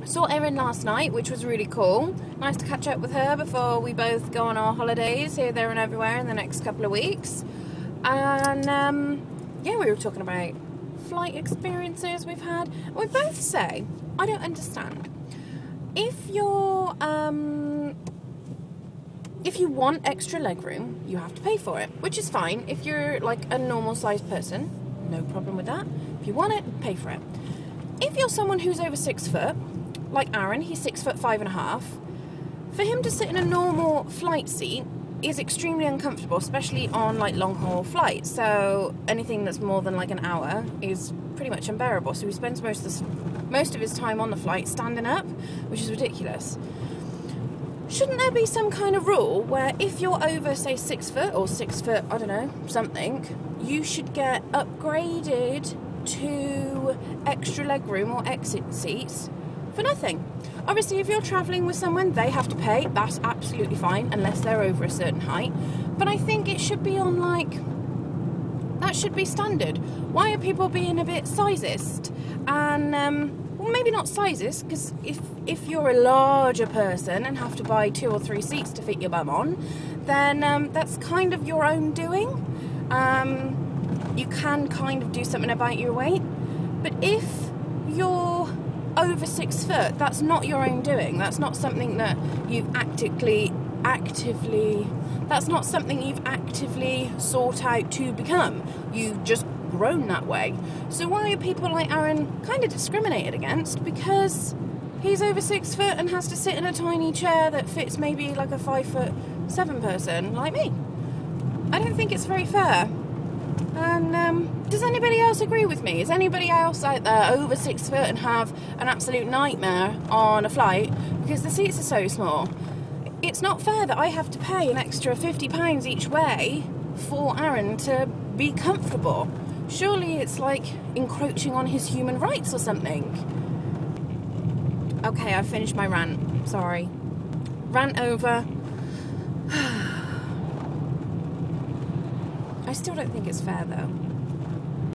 Saw Erin last night, which was really cool. Nice to catch up with her before we both go on our holidays here, there and everywhere in the next couple of weeks. And yeah, we were talking about flight experiences we've had. We both say, I don't understand. If you want extra legroom, you have to pay for it, which is fine. If you're like a normal sized person, no problem with that. If you want it, pay for it. If you're someone who's over 6 foot, like Aaron, he's 6'5.5", for him to sit in a normal flight seat is extremely uncomfortable, especially on like long haul flights. So anything that's more than like an hour is pretty much unbearable. So he spends most of his time on the flight standing up, which is ridiculous. Shouldn't there be some kind of rule where if you're over, say, 6 foot or 6 foot, I don't know, something, you should get upgraded to extra legroom or exit seats for nothing? Obviously, if you're travelling with someone, they have to pay. That's absolutely fine, unless they're over a certain height. But I think it should be on, like, that should be standard. Why are people being a bit sizist? And, well, maybe not sizist, because if you're a larger person and have to buy 2 or 3 seats to fit your bum on, then that's kind of your own doing. You can kind of do something about your weight. But if you're over 6 foot, that's not your own doing. That's not something that you've actively sought out to become. You've just grown that way. So why are people like Aaron kind of discriminated against because he's over 6 foot and has to sit in a tiny chair that fits maybe like a 5'7" person like me? I don't think it's very fair. And does anybody else agree with me? Is anybody else out there over 6 foot and have an absolute nightmare on a flight because the seats are so small? It's not fair that I have to pay an extra £50 each way for Aaron to be comfortable. Surely it's like encroaching on his human rights or something. Okay, I've finished my rant. Sorry. Rant over. I still don't think it's fair though.